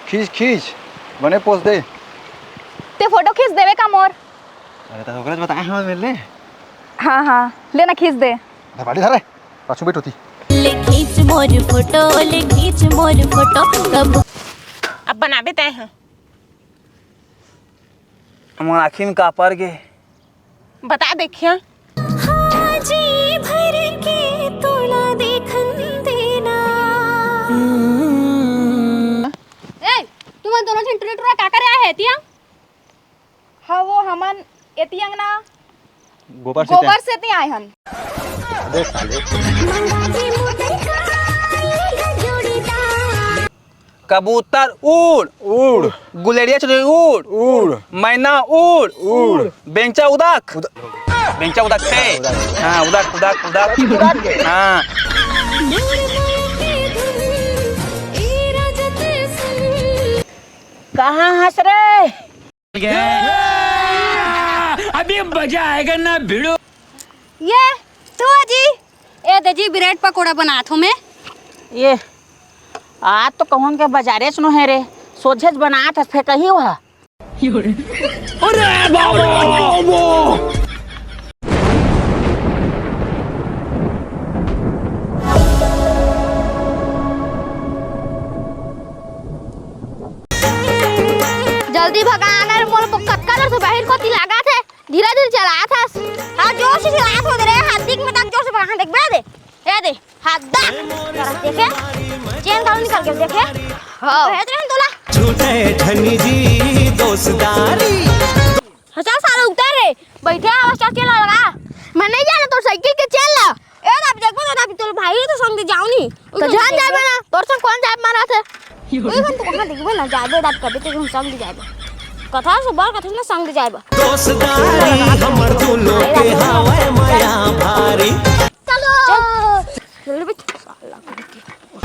खींच खींच बने पोस्ट दे। ते फोटो खींच देवे का मोर? अरे तो ओकरे बताए हम मिलने। हाँ हाँ लेना खींच दे। बाड़ी धरे पाछू बैठ होती। ले खींच मोर फोटो कब अब बनाबे तय हैं हमार आखिर का पर गे बता देखिए। हाँ जी भर के तोला देखन देना। ए तुम दोनों जन टुरा का करे है तिया? हाँ वो हमन एतियंग ना गोबर से ती आए हन। देख साले कबूतर उड़ उड़ गुलेरिया चले उड़ उड़ मैना उड़ उड़ बेंचा उदाक बेंचा उदाक थे। हाँ उदाक उदाक उदाक हाँ कहाँ हंस रहे? अभी मजा आएगा ना भिड़ो। ये तो जी ए दजी ब्रेड पकोड़ा बनात हूँ मैं। ये आज तो कहूँ के बाजारे सुनो है रे सोझे बनात है फेंक ही हुआ। अरे बाबा जल्दी भगाना रे मोर कटका से बाहर को लागा थे धीरे धीरे चला था। हां जोर से चला था रे हाथ दिख में तक जोर से हां देख बे दे ए दे हाथ दा जरा देखे चेन काल निकल के देखे। हां भेज रहे हैं तोला झूठे धनी जी दोस्तारी। चल सारा उतर रे बैठे आवाज चल के लगा मैं नहीं जाना तो साइकिल के चल ला। ए ना देखो ना तोर भाई तो संग जाओ नी तो जान जाबे ना तोर संग कौन जाब मारा थे ओए हम तो कहां देखबे ना जाबे डाट कर देते हम संग जाबे कथा से बार कथा ना संग जाबे दोस्तारी हमर दोनों के हवा माया भारी। चलो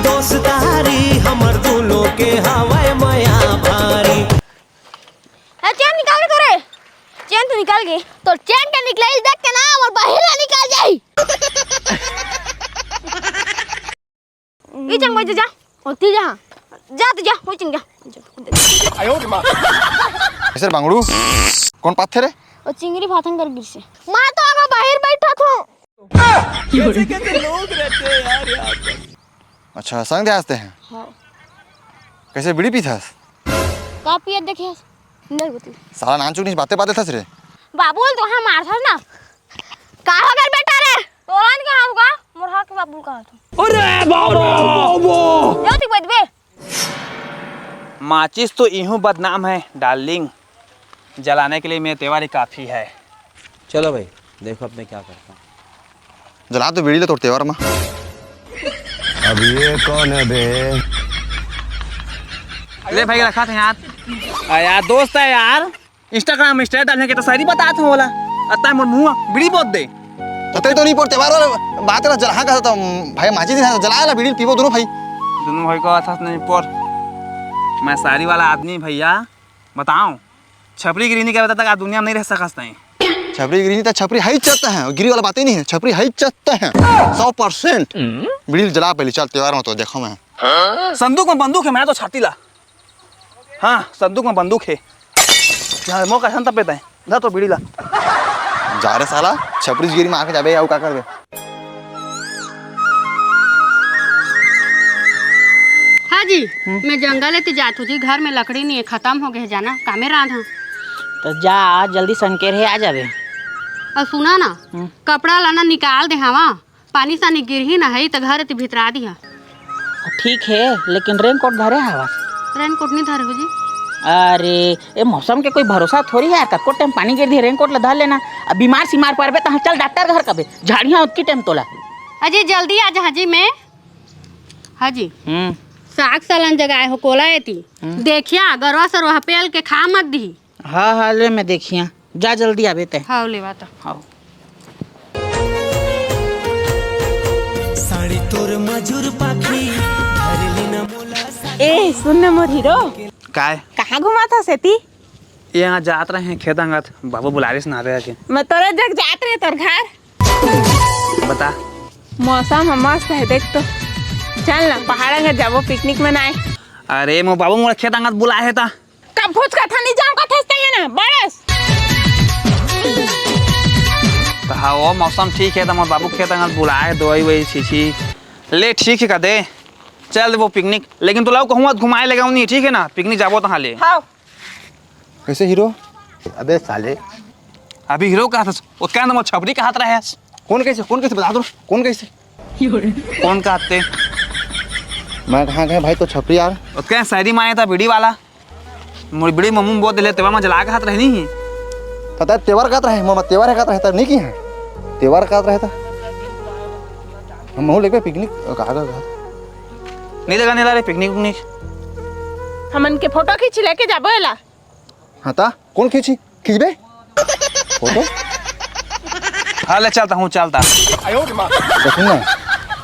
दोस्तारी हमर दोनों के हवा माया भारी। ए चेन निकाल के रे चेन तो निकाल गई तो चेन के निकले देख के ना और बाहर ना निकाल जाई। ई चंग भाई जा होती जा जा तो जा हो चिंग जा आयो रे मां ऐसे बांगड़ू कौन पाथे रे? और चिंगड़ी फाथन कर गिर से मां तो आगा बाहर बैठा था। कैसे कैसे लोग रहते हैं यार यहाँ पे। अच्छा संग दे हंसते हैं। हां कैसे बीड़ी पीथास? का पिए देखे नहीं बती साला नाचू नहीं बातें बातें थस रे। बाबू तो हां मार था ना का हो गया बेटा रे तोरान का होगा मोरहा के बाबू का था। अरे बाबा जाती बैठ बे माचिस तो यूं बदनाम है डार्लिंग जलाने के लिए मेरे तेवारी काफी है। चलो भाई देखो अब मैं क्या करता हूँ। जला तो बीड़ी ले तोड़ त्योहार में। अब ये कौन है बे? ले भाई रखा था यार दोस्त है यार इंस्टाग्राम स्टेटस डालने के तो सारी बता था बोला अत्ता मोर मुंह बीड़ी बोत दे तते तो नहीं पड़ त्योहार वाला बात है जला का तो भाई माची दिन जलाया ला बीड़ी पीबो दोनों भाई। दोनों भाई को था नहीं पर मैं सारी वाला आदमी भैया बताऊं छपरी गिरी नहीं क्या बता तक दुनिया में नहीं रह सकता है। छपरी गिरी नहीं तो छपरी हाई चलता है गिरी वाला बातें नहीं है छपरी हाई चलता है 100%। बीड़ी जला पहले चल त्योहार में तो देखो मैं संदूक में बंदूक है मैं तो छाती ला। हाँ संदूक में बंदूक है यहाँ मौका शांत पे है तो बीड़ी ला जा रे साला छपरी गिरी में आके जाबे आउ का करबे। हाँ जी मैं जंगल लेते जात हूँ जी घर में लकड़ी नहीं है खत्म हो गए जाना कामे राधा तो जा जल्दी संकेर है आ जाबे। और सुना ना कपड़ा लाना निकाल दे हवा पानी सानी गिर ही ना है तो घर ते भितरा दिया। ठीक है लेकिन रेनकोट धरे हवा रेनकोट नहीं धरे हो जी। अरे ये मौसम के कोई भरोसा थोड़ी है यार कब टाइम पानी गिर दी रेनकोट ला धर लेना अब बीमार सीमार पड़बे तो चल डॉक्टर घर कबे झाड़ियाँ उतकी टाइम तोला अजी जल्दी आ जा हाजी मैं हाजी साग सालन जगाए हो कोला एती देखिया गरवा सरवा पेल के खा मत दी। हाँ हाँ ले मैं देखिया जा जल्दी आबे ते। हाँ लेवा तो हाँ साड़ी तोर मजूर पाखी धरली न मोला। ए सुन मोर हीरो काय कहाँ घुमा था सेती? यहाँ जात रहे हैं खेतंगत बाबू बुलारिस ना रहे के मैं तोरे जग जात रहे तोर घर बता मौसम मस्त है देख तो चल ना पहाड़ में जाबो पिकनिक मनाए। अरे मो बाबू मोला खेत आंगत बुलाए है ता कब भूज का था नहीं जाऊं का थसते हैं ना बरस तो हाँ वो मौसम ठीक है तो मोर बाबू खेत आंगत बुलाए दवाई वही छीछी ले ठीक है का दे चल वो पिकनिक लेकिन तो लाओ कहूँ घुमाए लगा नहीं ठीक है ना पिकनिक जाबो तो ले हाँ कैसे हीरो? अबे साले अभी हीरो का था वो क्या ना छपरी का हाथ रहा है कौन कैसे बता दो कौन कैसे? कौन का आते मैं कहाँ गए भाई तो छपरी यार। उसके शायरी माने था बीड़ी वाला मोरी बीड़ी मम्मी बहुत दिले तेवा में जला के हाथ रहनी है पता है त्योहार का रहे मामा त्योहार है का रहता नहीं की है त्योहार का रहता हम महू लेके पिकनिक कहाँ गए नहीं लगा नहीं ला रहे पिकनिक उकनिक हमन के फोटो खींच लेके जाबो ला हाँ ता कौन खींचबे फोटो? हाँ ले चलता हूँ चलता देखूँ ना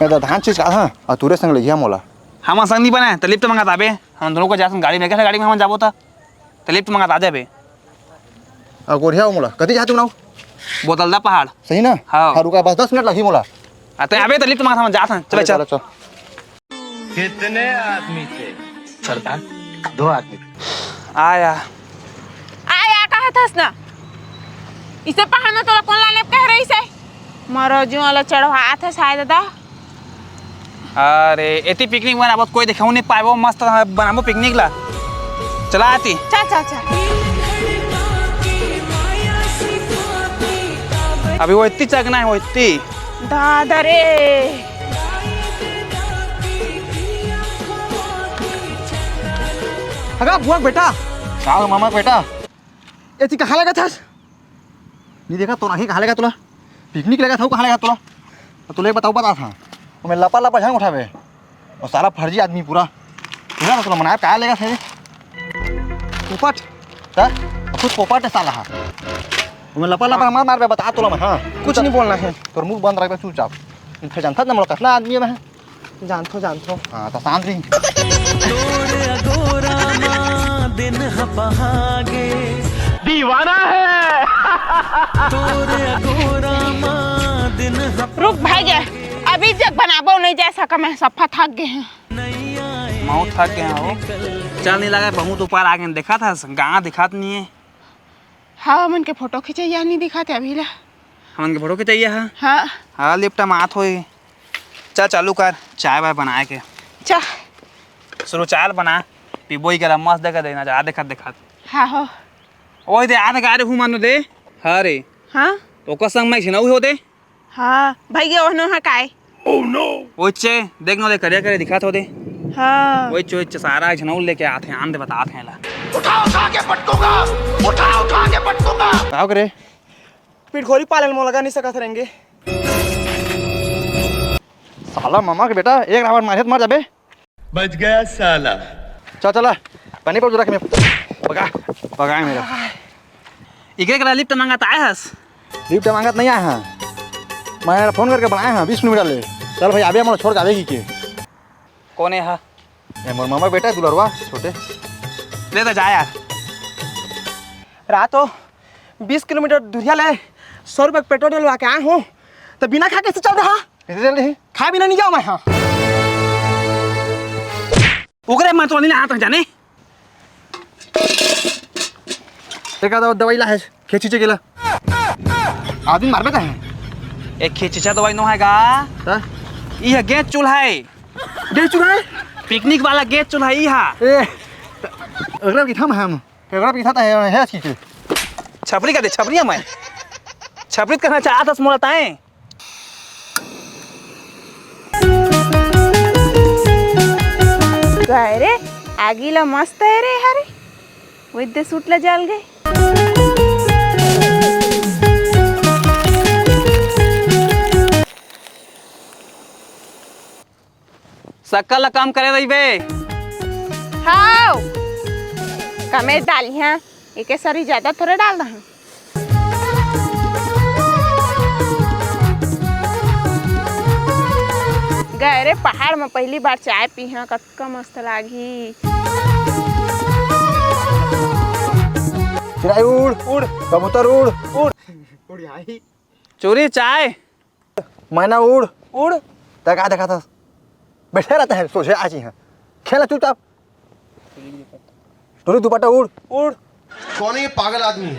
मैं तो धान चीज का था और तूरे संग ले गया मोला हम संग नहीं बने तलिप तो मंगा बे हम दोनों को जा गाड़ी में गाड़ी में हम जाबो था तलिप तो मंगा जाबे और गोरिया हो मोला कभी जाते बनाओ बोतलदा पहाड़ सही ना? हाँ रुका बस 10 मिनट लगी मोला आते अबे तलिप तो मंगा हम जाते चल चल चल कितने आदमी थे? सरदार 2 आदमी। आया आया कहा थस ना इसे पहाड़ में तोला कौन लाने कह रही से मरो जो वाला चढ़वा था शायद दा अरे एती पिकनिक बना कोई दिखाऊ नहीं पाए मस्त बनाबो पिकनिक ला चला आती चल चल चल अभी वो इतनी चगना है वो इतनी दादा रे अगर बुआ बेटा कहाँ मामा बेटा ये कहाँ लगा था नहीं देखा तो नहीं कहाँ लगा तुला पिकनिक लगा था कहाँ लगा तुला तो तुले बताओ पता था मैं लपा लपा झंग उठावे और सारा फर्जी आदमी पूरा पूरा ना तुला मनाया कहाँ लेगा थे पोपट सर कुछ पोपट है साला मैं लपा लपा मार बता तुला मैं हाँ कुछ नहीं बोलना है तो मुंह बंद रख चुपचाप फिर जानता ना मतलब कितना आदमी है मैं जानतो हाँ तो शांत रही दिन हपहागे दीवाना है। दिन रुक भाई जा अभी जग बनाबो नहीं जा सका मैं सफा थक गए हैं माऊ थक गया हो चल नहीं लगा बहुत ऊपर आ गए देखा था गाँव दिखात नहीं है हाँ मन के फोटो खींचे या नहीं दिखाते अभी ला हमन के फोटो के चाहिए हाँ हाँ हाँ लिपटा मात हो चल चालू कर चाय वाय बनाए के चा शुरू चाय बना पीबो ही करा मस्त देखा देना जा देखा हाँ हो ओए दे आधे गारे हूँ मानो दे हाँ रे हाँ तो का संग में छिना हो दे हाँ भाई ये ओहनो है काय ओए चे देख नो दे करे दिखा तो दे हाँ ओए चो सारा झनौल लेके आते हैं आन दे बताते हैं ला आओ करे पिटखोरी पालन में लगा नहीं सका रहेंगे साला मामा के बेटा एक रावण मारे मर जाबे बच गया साला। चल पानी पर रख मैं पका मेरा इकरे करा लिफ्ट मांगता है हस लिफ्ट मांगत नहीं आया हाँ मैं फोन करके बनाया हाँ 20 किलोमीटर ले चल भाई आबे हमारा छोड़ के आवेगी के कौन है हाँ मोर मामा बेटा दुलरवा छोटे ले तो जा यार रात हो 20 किलोमीटर दूरिया ले 100 रुपये पेट्रोल डलवा के आया हूँ तो बिना खा कैसे चल रहा कैसे चल रही खा बिना नहीं जाऊँ मैं हाँ उगरे मैं तो नहीं आता जाने एक आधा दवाई ला है खेची चे गेला आदमी मारबे का है एक खिचिचा दवाई नो है गा ता यह गैस चूल्हा है दे चुका है पिकनिक वाला गैस चूल्हा यह ए अगला की था हम अगला की था है अच्छी चीज छपरी का दे छपरी मैं छपरी करना चाहता था मोला ताए गए रे आगीला मस्त है रे हरे वैद्य सूटला जल गए सकल काम करे रही बे हाँ कमे डाली हैं एक सारी ज्यादा थोड़े डाल रहा गए रे पहाड़ में पहली बार चाय पी हाँ कतका मस्त लागी चिड़ाई उड़ उड़ कबूतर उड़ उड़ उड़ आई चोरी चाय मैना उड़ उड़ तक देखा था बैठे रहता है सोचे आज ही खेला चुपचाप टोरी दुपट्टा उड़ उड़ कौन है ये पागल आदमी?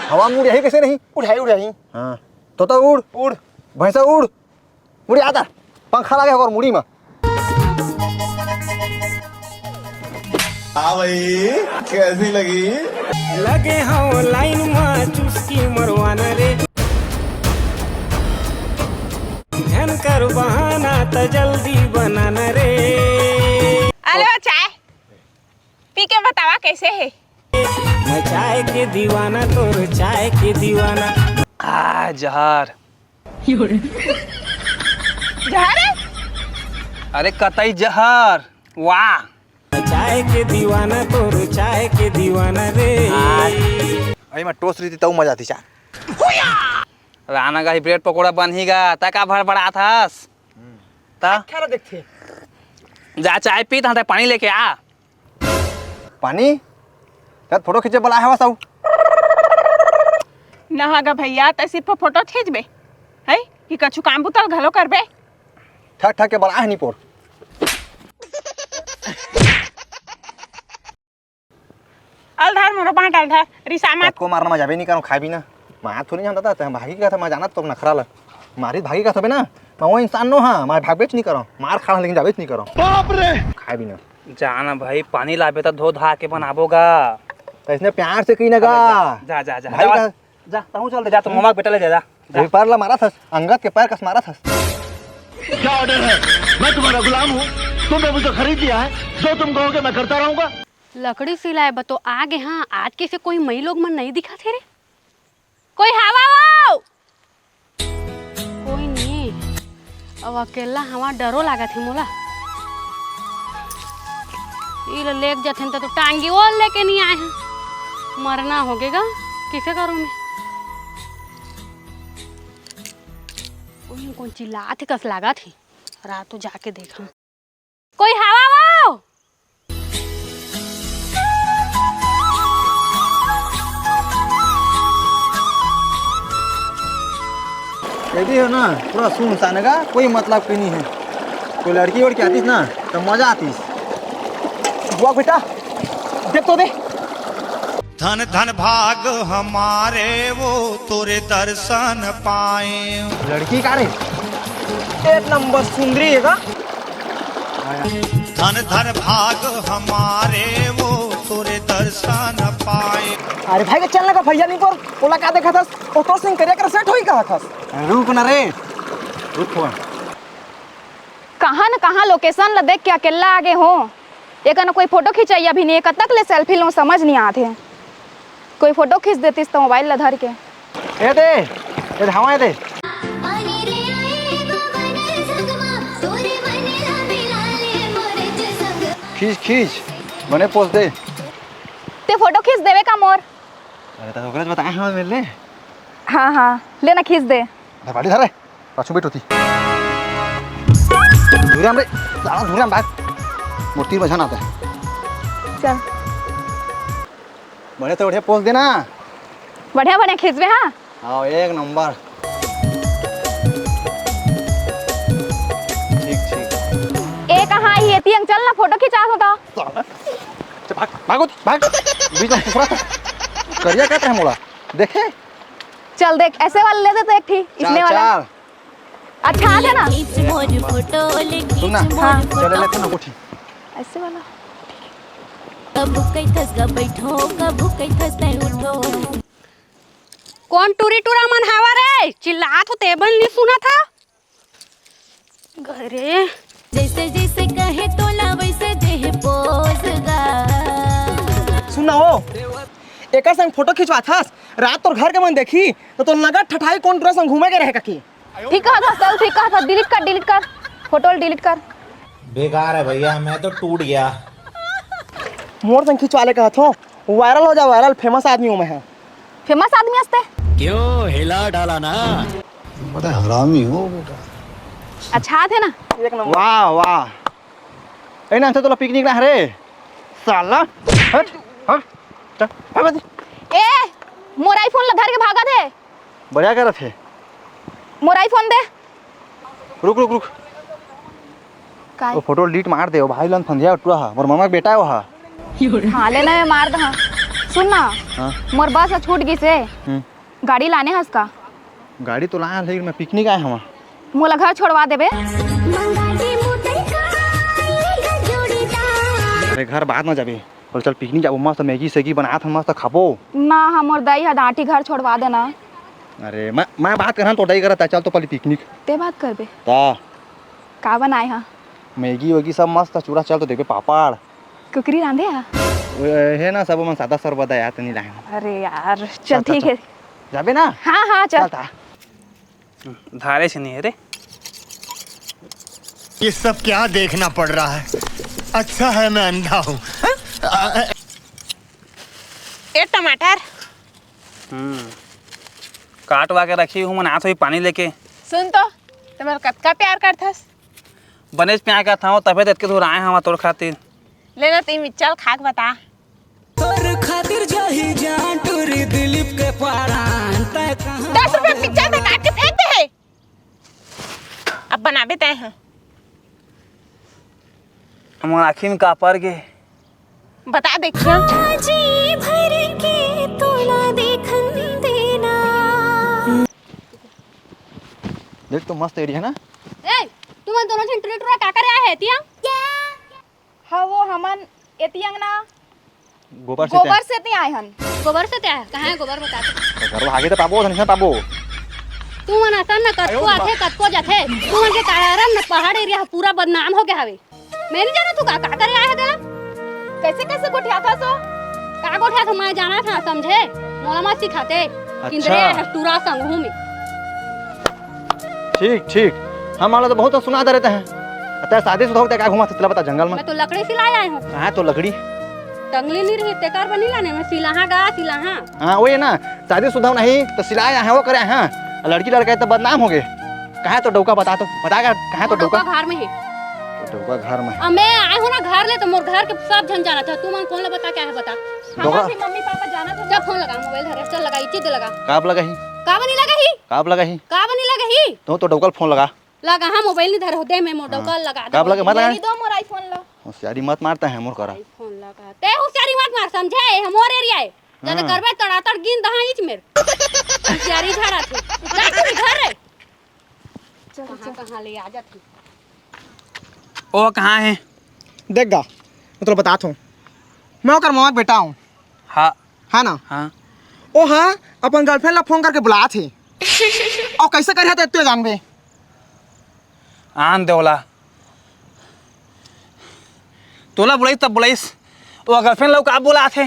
हवा में उड़ यही कैसे नहीं उड़ाई हाँ तोता उड़ उड़ भैंसा उड़ उड़ आता पंखा लगे और मुड़ी में हाँ भाई कैसी लगी? लगे हाँ लाइन में चुस्की मरवाना रे धन कर बहाना तो जल्दी बनाना रे। अरे चाय पी के बतावा कैसे है? मैं चाय के दीवाना तोर चाय के दीवाना। जहर जहर है? अरे कतई जहर वाह मैं चाय के दीवाना तोर चाय के दीवाना रे। अरे मैं टोस्ट रही थी तब मजा आती चा राना का ब्रेड पकोड़ा बनेगा तका भर बड़ा थास ता खाना देखते जा चाय पी ता पानी लेके आ पानी यार फोटो खींचे बोला है सब नहागा भैया त सिर्फ फोटो खींचबे है कि कछु काम बुतल घलो करबे ठक ठक के बोला है नहीं पोर अलधार मोरो बांट अलधार रिसामा को मारना मैं जाबे नहीं करूं खाए भी ना मैं थोड़ी जानता था भागी का था मैं जाना तो नखरा ला मारी भागी का था ना मैं वो इंसान नो हां मैं भागबेच नहीं करो मार खा लेकिन जाबेच नहीं करो बाप रे खाए भी ना जाना भाई पानी लाबे तो धो धा के बनाबोगा तो इसने प्यार से कही ना गा जा जा जा भाई का जा तहू चल दे जा तो ममा बेटा ले जा एक पैर ला मारा था अंगद के पैर कस मारा था क्या ऑर्डर है? मैं तुम्हारा गुलाम हूँ, तुमने मुझे खरीद लिया है, जो तुम कहोगे मैं करता रहूंगा। लकड़ी सिलाए बतो आगे हाँ आज कैसे कोई मई लोग मन नहीं दिखा थे रे कोई हवा वो कोई नहीं अब अकेला हवा डरो लगा थे मोला ये लेक जाते तो टांगी वो लेके नहीं आए हैं मरना होगेगा किसे करूँ मैं कौन चिल्ला थे कस लगा थी रात तो जाके देखा कोई हवा वो यदि हो ना पूरा सुनसान का कोई मतलब की नहीं है कोई लड़की और क्या आतीस ना तो मजा आतीस बुआ बेटा देख तो दे धन धन भाग हमारे वो तोरे दर्शन पाए। लड़की का रे एक नंबर सुंदरी है का धन धन भाग हमारे वो तोरे दर्शन पाए। अरे भाई के चलने का भैया नहीं पर बोला क्या देखा था ऑटो सिंह करे कर सेट होई कहा था रुक ना रे रुक फोन कहाँ न कहाँ लोकेशन ला देख के अकेला आगे हो एक न कोई फोटो खिंचाई अभी नहीं कब तक ले सेल्फी लो समझ नहीं आते कोई फोटो खींच देती तो मोबाइल ला धर के ए दे ए हवा दे खींच खींच बने पोस्ट दे ते फोटो खींच देवे का मोर अरे तो ओकरे बताए हम मिल ले हाँ हाँ लेना खींच दे बाड़ी धरे पाछू बैठ होती धुराम रे सारा धुराम भाग मूर्ति बजान आता है चल बड़े तो बढ़िया पोस्ट देना बढ़िया बढ़िया खींचवे हाँ हाँ एक नंबर ठीक ठीक ए कहाँ ही एती अंग चल ना फोटो खिंचा होता चल भाग भागो भाग बीच में फुफरा था करिया कहते हैं मोला देखे चल देख ऐसे वाला ले दे तो एक थी इसने वाला चल अच्छा है ना खींच मोर फोटो ले सुन ना हाँ चले लेते ना कोठी ऐसे वाला कब कई थस गा बैठो कब कई थस तै उठो। कौन टूरी टूरा मन हवा रे चिल्लात हो टेबल नहीं सुना था घरे जैसे जैसे कहे तोला वैसे देह पोस गा। सुना हो एक संग फोटो खिंचवा था रात तोर घर के मन देखी तो नगद ठठाई कौन टूरा संग घूमे के रहेगा की ठीक कहा था चल ठीक कहा था डिलीट कर फोटो डिलीट कर बेकार है भैया मैं तो टूट गया। मोर संग खिंचवाले कहा था वायरल हो जा वायरल फेमस आदमी हूँ मैं है फेमस आदमी हस्ते क्यों हिला डाला ना बड़ा हरामी हो बेटा। अच्छा थे ना एक नंबर वाह वाह ए ना तो पिकनिक ना रे साला हट हट चल भाग ए मोर आईफोन ला धर के भागा थे बढ़िया कर थे मोर आईफोन दे रुक रुक रुक वो फोटो डिलीट मार दे भाई लन फंदिया टूरा हा मोर मामा का बेटा है वो हा हाँ लेना है मार दहा सुन ना हाँ मोर बस छूट गई से गाड़ी लाने हंस का गाड़ी तो लाया लेकिन मैं पिकनिक आया हूँ मोला घर छोड़वा देबे अरे घर बाद में जाबे और चल पिकनिक जाबो मस्त मैगी सैगी बना था मस्त खाबो ना हमर दाई है डांटी घर छोड़वा देना अरे मैं बात कर तो डई करता चल तो पहले पिकनिक ते बात करबे ता का बनाए हा मैगी वैगी सब मस्त चूड़ा चल तो देबे पापड़ कुकरी रांधे हा है ना सब मन सादा सर बता यार तनी लाए अरे यार चल ठीक है जाबे ना हाँ हाँ चल ता धारे से नहीं है रे ये सब क्या देखना पड़ रहा है अच्छा है मैं अंधा हूँ ए टमाटर काटवा के रखी हूँ मैं हाथ हुई पानी लेके सुन तो तुम्हारा कतका प्यार करथस बनेज पे आया था तबे देख के तो आए हम तोर खातिर लेना तीन चल खाक बता तोर खातिर जाही जान टूरी दिलीप के पारान तय कहां 10 रुपए पिक्चर में काट के फेंक दे है अब बनाबे तय हैं हम आखिर में का पर गए बता देखियो जी भर के तोला देखन देना देख तो मस्त एरिया है ना ए तुम दोनों जन टुरा का करे आए है तिया हाँ वो हमन एतियंग ना गोबर से नहीं आए हन गोबर से क्या है कहाँ है गोबर बता दे घर आगे तो पाबो धन पाबो तू मन आसान न कतको आथे कतको जाथे तू मन के कारण न पहाड़ एरिया पूरा बदनाम हो गया हवे मैं नहीं जाना तू का करे आया है तेरा कैसे कैसे गोठिया था सो का गोठा था मैं जाना था समझे मोला मत सिखाते किंदरे है टूरा संग हूं मैं ठीक ठीक हम वाला तो बहुत सुना दे रहते हैं अतः शादी शुदा होता है क्या घुमा चला बता जंगल में मैं तो लकड़ी से लाया हूं कहाँ तो लकड़ी टंगली नहीं रही तेकार बनी लाने में सिलाहा गा सिलाहा हाँ वही है ना शादी शुदा नहीं तो सिलाया है वो करे हैं लड़की लड़का तो बदनाम हो गए कहाँ तो डौका बता कहाँ तो डौका घर में है डौका घर में अब मैं आए हूं ना घर ले तो मोर घर के सब जन जाना था तू मन कौन ला बता क्या है बता डौका मम्मी पापा जाना था जब फोन लगा मोबाइल धर चल लगा इची दे लगा काब लगा ही का बनी लगा ही काब लगा ही तो डौकल फोन लगा हाँ मोबाइल नहीं धर होते मैं मोटो का लगा काब लगा मत लगा दो मोर आईफोन लो होशियारी मत मारता है मोर करा फोन लगा ते होशियारी मत मार समझे हम और एरिया है ज्यादा करबे तड़ातड़ गिन दहा इंच मेर होशियारी झाड़ा थे जा तू घर रे कहां ले आ जाती ओ कहाँ है देख गा मैं तो बताता हूँ मैं ओकर मामा के बेटा हूँ हाँ है ना हाँ ओ हाँ अपन गर्लफ्रेंड ला फोन करके बुलाया थे और कैसे कर रहे थे जानबे आन देवला तोला बुलाई तब बुलाईस वो गर्लफ्रेंड लोग का बोला थे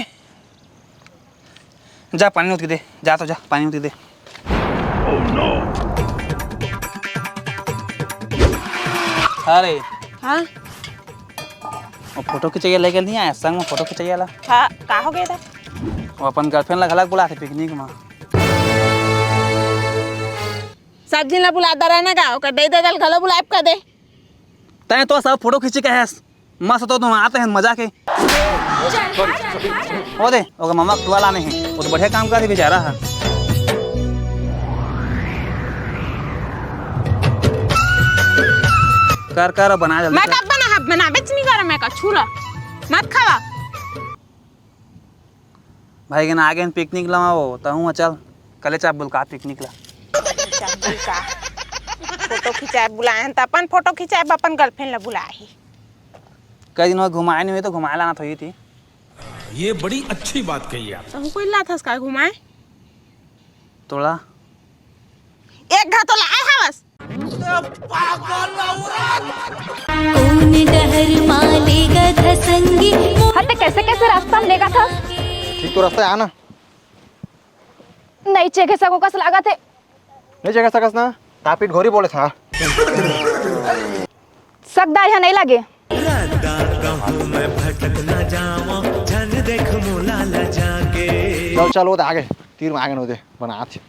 जा पानी उठी दे जा तो जा पानी उठी दे अरे हां वो फोटो खिंचाइए लेके नहीं आया संग में फोटो खिंचाइए ला हां का हो गया था वो अपन गर्लफ्रेंड ला घलक बुला थे पिकनिक में सब दिन ला बुलाता रहना का ओकर दे दे दल घलो बुलाए का दे तय तो सब फोटो खींची के है मस्त तो तुम आते हैं मजा के हो दे ओकर मामा टुआ लाने हैं वो तो बढ़िया काम कर रही बेचारा है कर बना जल्दी मैं कब बना बेच नहीं कर मैं का छूला मत खावा भाई के ना आगे पिकनिक लमाओ तो हूँ चल कले चाप बुलका पिकनिक ला फोटो खिंचाए बुलाए तो अपन फोटो खिंचाए अपन गर्लफ्रेंड ला बुलाए कई दिन घुमाए नहीं हुई तो घुमाए लाना थी थी ये बड़ी अच्छी बात कही आप तो कोई ला था उसका घुमाए तोड़ा एक घर तो लाए हवस कौन डहर मालेगा धसंगी हते कैसे कैसे रास्ता में लेगा था ठीक तो रास्ता है आना नहीं चेक सको कस लगा थे नहीं जगह सकस ना तापीट घोरी बोले था सकदा यहाँ नहीं लगे मैं भटक ना जाऊं जन देख मोला ला जाके चल चल वो तो आगे तीर में आगे न दे बना थी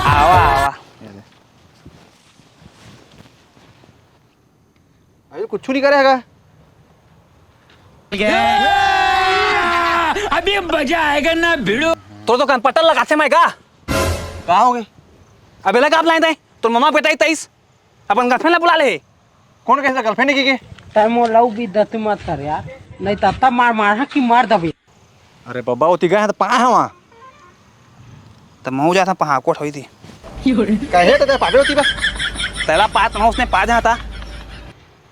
आवा आवा अरे कुछ नहीं करेगा अभी मजा आएगा ना भिड़ो तो कान पटल लगा से मैं का कहाँ हो गई अबे लगा आप लाए थे तो मम्मा बेटा ही 23 अपन गर्लफ्रेंड ला बुला ले कौन कैसे गर्लफ्रेंड की टाइम लव भी दत मत कर यार, नहीं तो तब मार कि मार दबे। अरे बाबा वो गए हैं तो पा है वहाँ तो मैं जाता पहा कोट हुई थी कहे तो पागल होती बस। तेरा पात में उसने पा जाता।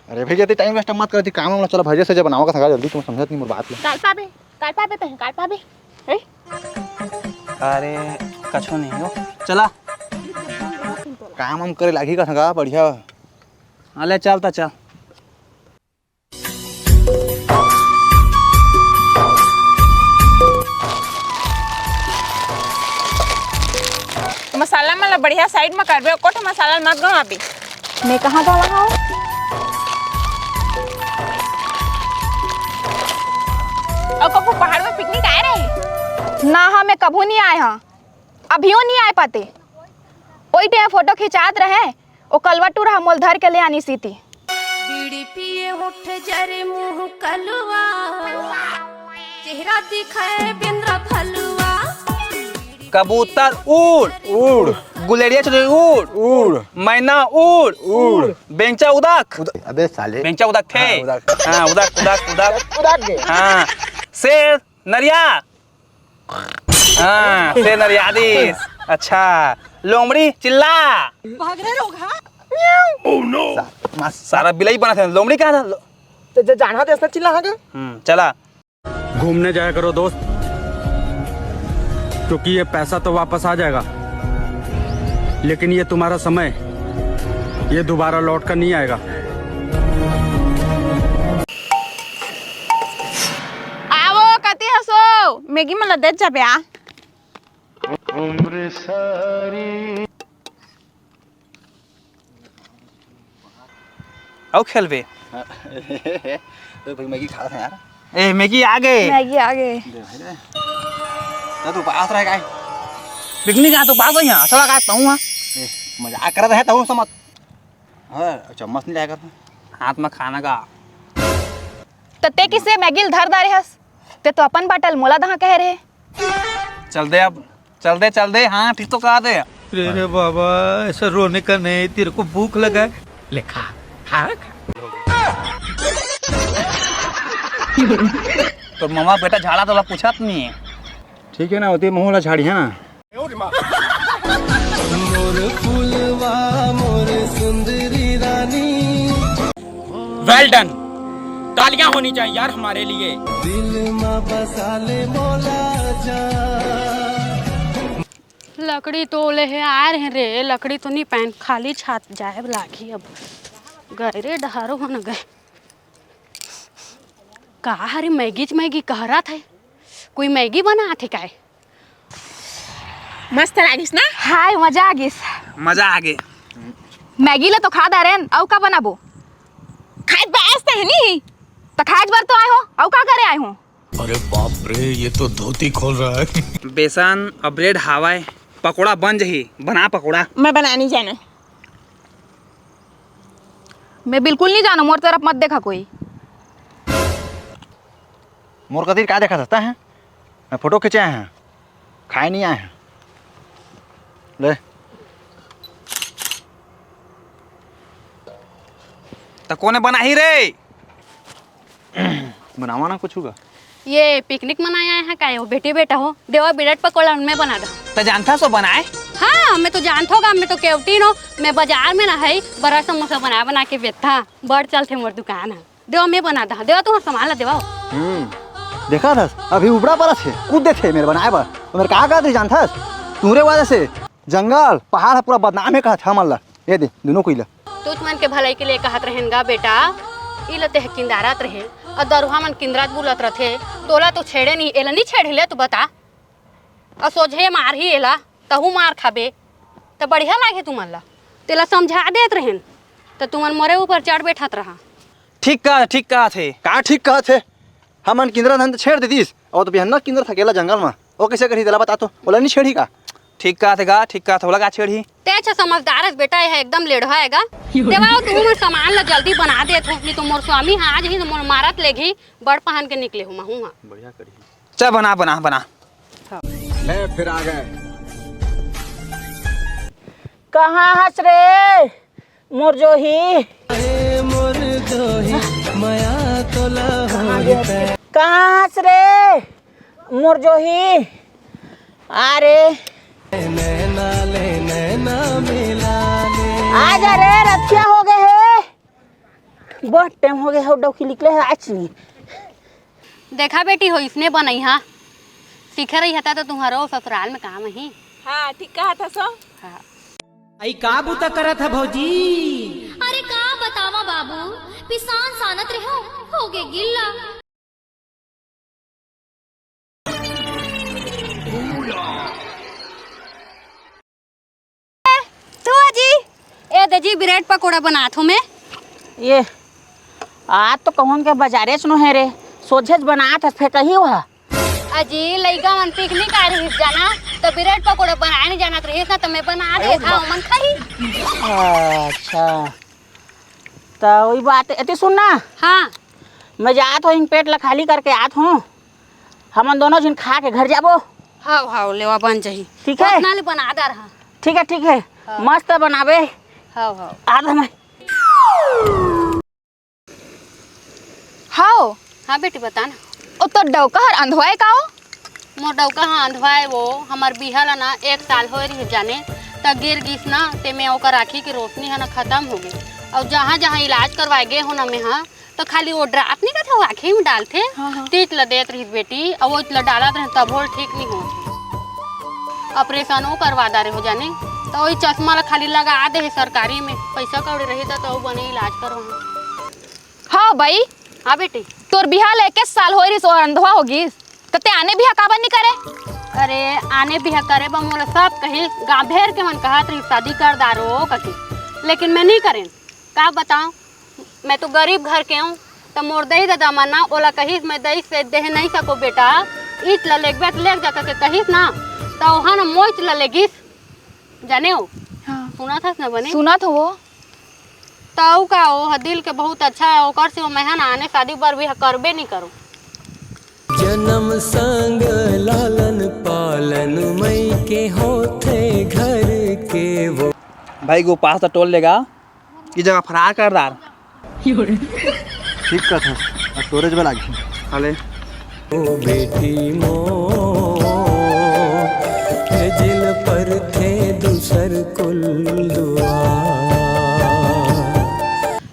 अरे भैया ते टाइम वेस्ट मत करती काम वाला चलो भैया से जब बनाओ का जल्दी तुम समझत नहीं मोर बात ले। काय पाबे ए अरे कछो नहीं हो चला काम हम करे लागी का संगा बढ़िया। अले चलता चल। मसाला मला बढ़िया साइड में करबे कोठ मसाला मत गवा अभी। मैं कहाँ गवा हूँ? और कबू पहाड़ में पिकनिक आए रहे ना हाँ मैं कभू नहीं आए हाँ, अभियो नहीं आए पाते। वही टाइम फोटो खिंचात रहे वो कलवा टूर हमोल धर के ले आनी सी थी। बीड़ी पिए होठ जरे मुंह कलवा, चेहरा दिखाए बिंद्रा फलवा। कबूतर उड़ उड़ गुलेरिया चले उड़ उड़ मैना उड़ उड़ बेंचा उदाक अबे साले बेंचा उदाक थे। हाँ, उदाक। हाँ उदाक उदाक उदाक उदाक गए। हाँ शेर नरिया। हाँ शेर नरियादीस। अच्छा लोमड़ी चिल्ला। सारा बिलाई बना था लोमड़ी कहाँ था? तो जाना था चिल्ला हाँ चला। घूमने जाया करो दोस्त, क्योंकि ये पैसा तो वापस आ जाएगा, लेकिन ये तुम्हारा समय ये दोबारा लौट कर नहीं आएगा। आवो कति हसो मैगी मला देत जा बे। आओ खेल बे। तो भाई मैगी खा रहा था यार। ए मैगी आ गए। मैगी आ गए। तू पास रह गए पिकनिक आ तो पास है यहाँ थोड़ा काटता हूँ। मजाक कर रहा है तो समझ। हाँ चम्मच नहीं लाया हाथ में खाना का। तो ते किसे मैगी धर दारे हस, ते तो अपन बाटल मोला दहा कह रहे। चल दे अब चल दे। हाँ ठीक तो कहा दे। अरे बाबा ऐसा रोने का नहीं, तेरे को भूख लगा है ले खा खा। तो मामा बेटा झाड़ा तो पूछा तो नहीं है। ठीक है ना होती मोहला झाड़ी है ना। वेल डन, तालियां होनी चाहिए यार हमारे लिए। लकड़ी तो ले है आ रहे रे, लकड़ी तो नहीं पहन खाली छात जाए लागी। अब गए रे डहारो हो न गए। कहा हरे मैगी कह रहा था, कोई मैगी बना थे काय? मस्त लागिस ना? हाय मजा आ गिस। मजा आ गए। मैगी ले तो खा दारेन औ का बनाबो? खाद बस त नहीं तो खाज बर तो आए हो औ का करे आए हो? अरे बाप रे ये तो धोती खोल रहा है। बेसन और ब्रेड हवाए पकोड़ा बन जही। बना पकोड़ा। मैं बनानी जाना। मैं बिल्कुल नहीं जाना, मोर तरफ मत देखा कोई। मोर कतीर क्या देखा सकता है? मैं फोटो खींचे आए हैं, खाए नहीं आए हैं। ले तो कोने बना ही रे? बनावा ना कुछ होगा। ये पिकनिक मनाया है काय हो? बेटी बेटा हो देवा ब्रेड पकोड़ा उनमें बना दो। तो जानता सो बनाए? हाँ मैं तो जानता होगा, मैं तो केवटी हो। मैं बाजार में ना है बड़ा समोसा बना के बेचता। बढ़ चलते मोर दुकान है। देवा मैं बना दा। देवा तुम्हारा सामान ला देवा। देखा था अभी उबड़ा पड़ा थे कूदे थे मेरे बनाए पर तो मेरे कहा थी जानता तुम्हारे वजह से जंगल पहाड़ पूरा बदनाम है कहा था मल्ला। ये दे दोनों को इला तुझ मन के भलाई के लिए कहत रहेगा बेटा। इलते है किंदारत रहे और दरुहा मन किंदरात बुलत रथे। तोला तो छेड़े नहीं एला नहीं छेड़ ले तू बता। और सोझे मार ही एला तहू मार खाबे तो बढ़िया लागे तू मन ला। तेला समझा देत रहेन तो तुमन मोरे ऊपर चढ़ बैठत रहा। ठीक कहा थे। कहा ठीक कहा थे हम किंदरा धन छेड़ देतीस और तो बिहन्ना किंदर थकेला जंगल में वो कैसे करी दिला बता तो बोला नहीं छेड़ी का। ठीक कहा था बोला का छेड़ी। ते अच्छा समझदार है बेटा, है एकदम लेढ़ा हैगा। देवा तू मोर सामान ला जल्दी बना दे थो नहीं तो मोर स्वामी हाँ आज ही मोर मारत लेगी बड़ पहन के निकले हूँ मैं। बढ़िया करी चल बना। फिर आ गए। कहाँ हंस रे मोर जो ही कहाँ से रे मोर जो ही अरे आ जा रे रक्षा हो गए है बहुत टाइम हो गया है डौकी निकले है आज नहीं देखा बेटी हो इसने बनाई हाँ सीखे रही था तो तुम्हारा ससुराल में काम ही। हाँ ठीक कहा था सो। हाँ। आई का बुता करा था भौजी। अरे का बतावा बाबू पिसान सानत रहो हो गे गिल्ला। तो जी ए दजी ब्रेड पकोड़ा बनात हूँ मैं। ये आज तो कहूँ के बाजारे सुनो है रे सोझे बनात है फेंक ही हुआ अजी लइका मन पिकनिक आ रही जाना तो ब्रेड पकोड़ा बनाए नहीं जाना रही ना तो मैं बना दे था मन खाई। अच्छा तो वही बात है सुन ना। हाँ मैं जात हूँ पेट ला खाली करके आत हूँ हम दोनों जिन खा के घर जाबो। हाँ हाँ लेवा बन जाही ठीक है उतना ले बना दे रहा। ठीक है हाँ। मस्त बनावे। हाँ हाँ आधा मैं हाँ हाँ बेटी बता ना। ओ तो डौका हर अंधवाए का हो मोर डौका हाँ अंधवाए वो हमार बिहा ला ना 1 साल हो रही जाने तब गिर गिस ना ते में ओकर आँखी की रोशनी है ना खत्म हो गई और जहाँ जहाँ इलाज करवाए गए हो ना मैं हाँ तो खाली वो ड्राप नहीं का आँखी में डालते टीट ला देत रही बेटी और वो ला डालत रहे तब होल ठीक नहीं होते ऑपरेशन वो करवा दारे हो जाने तो वही चश्मा ला खाली लगा दे सरकारी में पैसा कौड़ी रही तो बने इलाज करवा। हाँ भाई हाँ बेटी तोर बिहार 21 साल हो रही सो अंधवा होगी कते आने बिहा काबर नहीं करे। अरे आने बिहा करे बा मोला सब कही गाँव भेर के मन कहा रही शादी कर दारो कटी लेकिन मैं नहीं करें का बताऊँ मैं तो गरीब घर के हूँ तो मोर दही दादा मना ओला कहीस मैं दही से दे नहीं सको बेटा ईट ला लेग बैठ लेग जाकर के कहीस ना तो वहाँ ना मोच ला लेगिस जाने हो। हाँ। सुना था ना बने सुना था वो तो का वो दिल के बहुत अच्छा है ओकर से मैं ना आने शादी पर भी करबे नहीं करूँ। जन्म संग लालन पालन मई के होते घर के वो भाई को पास तो टोल लेगा ये जगह फरार कर दार ठीक का था स्टोरेज में लागी हाले ओ बेटी मो जिल पर थे दूसर कुल दुआ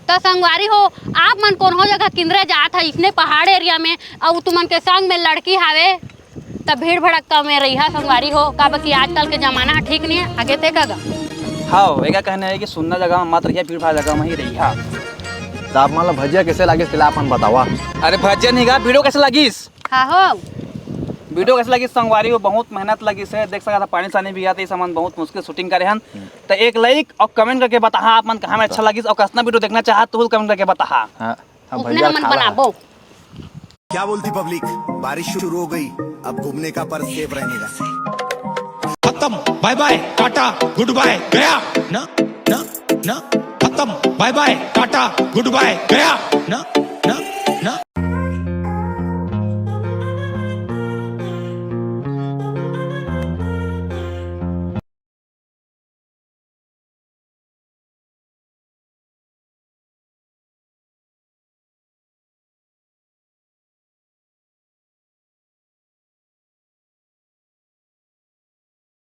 तो संगवारी हो आप मन कौन हो जगह किंद्रे जात है इसने पहाड़ एरिया में और तुमन के संग में लड़की हावे तब भीड़ भड़कता में रही है संगवारी हो का कि आजकल के जमाना ठीक नहीं है आगे ते का। हाँ वेगा कहना है कि सुनना जगह मत रहिए भीड़ भाड़ जगह में ही रही है। साहब मान लो भजिया कैसे लागे तिला अपन बतावा। अरे भजिया नहीं गा वीडियो कैसे लगिस। हाँ हो वीडियो कैसे लगी संगवारी वो बहुत मेहनत लगी से देख सका था पानी सानी भी आते सामान बहुत मुश्किल शूटिंग करे हन तो एक लाइक और कमेंट करके बता आप मन कहाँ में अच्छा लगी और कसना वीडियो देखना चाहा तो कमेंट करके बता। उसने मन बनाबो। क्या बोलती पब्लिक बारिश शुरू हो गई अब घूमने का पर सेफ रहने का खत्म bye bye tata goodbye गया ना ना ना खत्म bye bye tata goodbye गया ना।